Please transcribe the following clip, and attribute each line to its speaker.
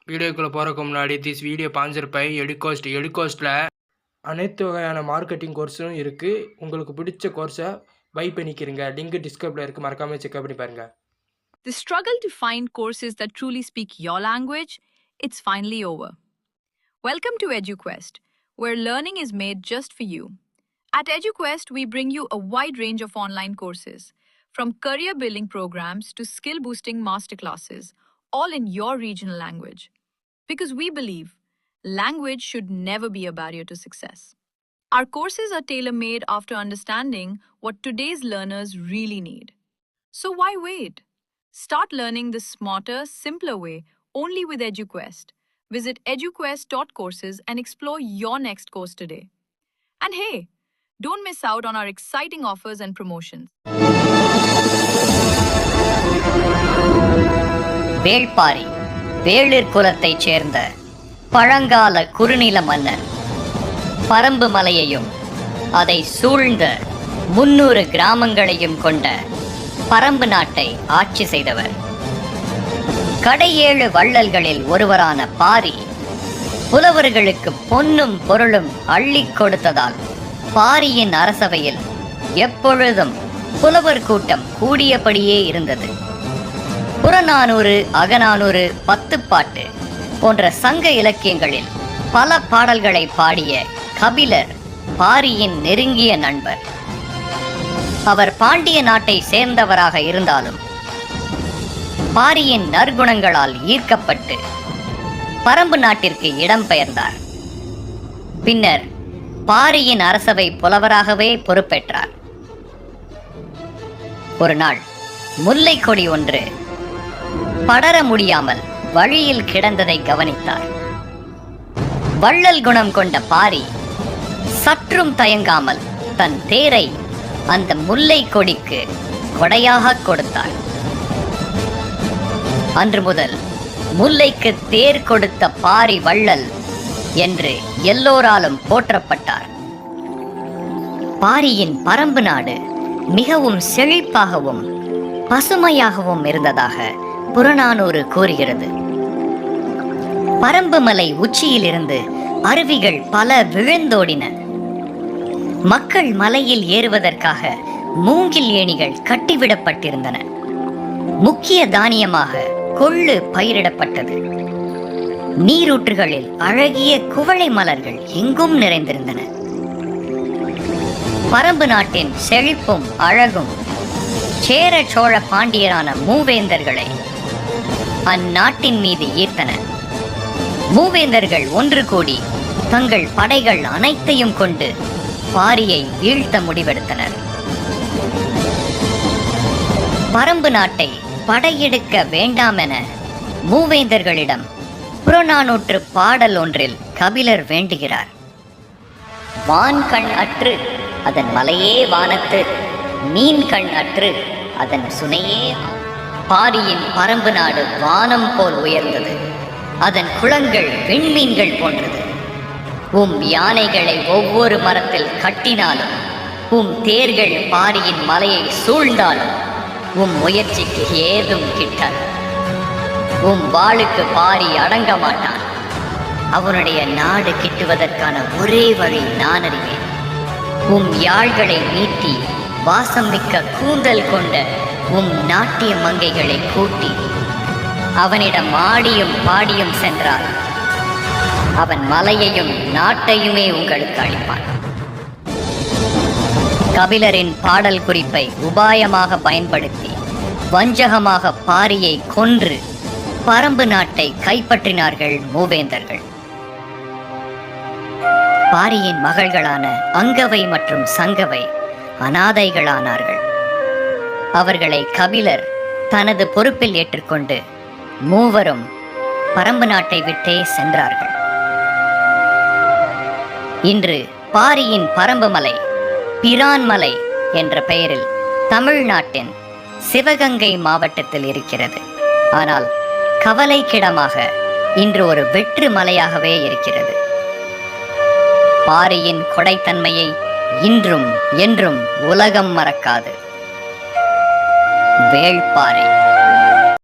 Speaker 1: வீடியோக்குள்ளே போகிறதுக்கு முன்னாடி திஸ் வீடியோ ஸ்பான்சர் பை எடுகோஸ்ட்டில் அனைத்து வகையான மார்க்கெட்டிங் கோர்ஸும் இருக்குது. உங்களுக்கு பிடிச்ச கோர்ஸை பை பண்ணிக்கிறீங்க. லிங்க் டிஸ்கிரிப்ஷனில் இருக்குது, மறக்காமல் செக் பண்ணி பாருங்கள்.
Speaker 2: The struggle to find courses that truly speak your language, it's finally over. Welcome to EduQuest, where learning is made just for you. At EduQuest, we bring you a wide range of online courses, from career building programs to skill boosting masterclasses, all in your regional language. Because we believe language should never be a barrier to success. Our courses are tailor-made after understanding what today's learners really need. So why wait? Start learning the smarter, simpler way only with EduQuest. Visit eduquest.courses and explore your next course today. And hey, don't miss out on our exciting offers and promotions.
Speaker 3: Velpari வேளிர் குலத்தைச் சேர்ந்த பழங்கால குறுநில மன்னர். பரம்பு மலையையும் அதை சூழ்ந்த 300 கிராமங்களையும் கொண்ட பரம்பு நாட்டை ஆட்சி செய்தவர். கடையேழு வள்ளல்களில் ஒருவரான பாரி புலவர்களுக்கு பொன்னும் பொருளும் அள்ளிக் கொடுத்ததால் பாரியின் அரசவையில் எப்பொழுதும் புலவர் கூட்டம் கூடியபடியே இருந்தது. புறநானூறு, அகநானூறு, பத்துப்பாட்டு போன்ற சங்க இலக்கியங்களில் பல பாடல்களை பாடிய கபிலர் பாரியின் நெருங்கிய நண்பர். அவர் பாண்டிய நாட்டை சேர்ந்தவராக இருந்தாலும் பாரியின் நற்குணங்களால் ஈர்க்கப்பட்டு பரம்பு நாட்டிற்கு இடம்பெயர்ந்தார். பின்னர் பாரியின் அரசவை புலவராகவே பொறுப்பேற்றார். ஒரு நாள் முல்லை கொடி ஒன்று படர முடியாமல் வழியில் கிடந்ததை கவனித்தார். வள்ளல் குணம் கொண்ட பாரி சற்றும் தயங்காமல் தன் தேரை அந்த முல்லை கொடிக்கு கொடையாக கொடுத்தார். அன்று முதல் முல்லைக்கு தேர் கொடுத்த பாரி வள்ளல் என்று எல்லோராலும் போற்றப்பட்டார். பாரியின் பரம்பு நாடு மிகவும் செழிப்பாகவும் பசுமையாகவும் இருந்ததாக புறநானூறு கூறுகிறது. பரம்பு மலை உச்சியிலிருந்து அருவிகள் பல விழுந்தோடின. மக்கள் மலையில் ஏறுவதற்காக மூங்கில் ஏணிகள் கட்டிவிடப்பட்டிருந்தன. முக்கிய தானியமாக கொள்ளு பயிரிடப்பட்டது. நீரூற்றுகளில் அழகிய குவளை மலர்கள் எங்கும் நிறைந்திருந்தன. பரம்பு நாட்டின் செழிப்பும் அழகும் சேர சோழ பாண்டியரான மூவேந்தர்களை அந்நாட்டின் மீது ஈர்த்தன. மூவேந்தர்கள் ஒன்று கூடி தங்கள் படைகள் அனைத்தையும் கொண்டு பாரியை வீழ்த்த முடிவெடுத்தனர். பரம்பு நாட்டை படையெடுக்க வேண்டாமென மூவேந்தர்களிடம் புறநானூற்று பாடல் ஒன்றில் கபிலர் வேண்டுகிறார். வான் கண் அற்று அதன் மலையே வானத்து, மீன் கண் அற்று அதன் சுனையே. பாரியின் பரம்பு நாடு வானம் போல் உயர்ந்தது. அதன் குளங்கள் விண்மீன்கள் போன்றது. யானைகளை ஒவ்வொரு மரத்தில் கட்டினாலும், தேர்கள் பாரியின் மலையை சூழ்ந்தாலும் முயற்சிக்கு ஏதும் கிட்டாது. வாளுக்கு பாரி அடங்க மாட்டான். அவனுடைய நாடு கிட்டுவதற்கான ஒரே வழி நான் அறிவேன். யாழ்களை நீட்டி வாசம் மிக்க கூந்தல் கொண்ட நாட்டிய மங்கைகளை கூட்டி அவனிடம் ஆடியும் பாடியும் சென்றார். அவன் மலையையும் நாட்டையுமே உங்களுக்கு அளிப்பான். கபிலரின் பாடல் குறிப்பை உபாயமாக பயன்படுத்தி வஞ்சகமாக பாரியை கொன்று பரம்பு நாட்டை கைப்பற்றினார்கள் மூவேந்தர்கள். பாரியின் மகள்களான அங்கவை மற்றும் சங்கவை அனாதைகளானார்கள். அவர்களை கபிலர் தனது பொறுப்பில் ஏற்றுக்கொண்டு மூவரும் பரம்பு நாட்டை விட்டே சென்றார்கள். இன்று பாரியின் பரம்பு மலை பிரான் மலை என்ற பெயரில் தமிழ்நாட்டின் சிவகங்கை மாவட்டத்தில் இருக்கிறது. ஆனால் கவலைக்கிடமாக இன்று ஒரு வெற்று மலையாகவே இருக்கிறது. பாரியின் கொடைத்தன்மையை இன்றும் என்றும் உலகம் மறக்காது. வேள்பாரி.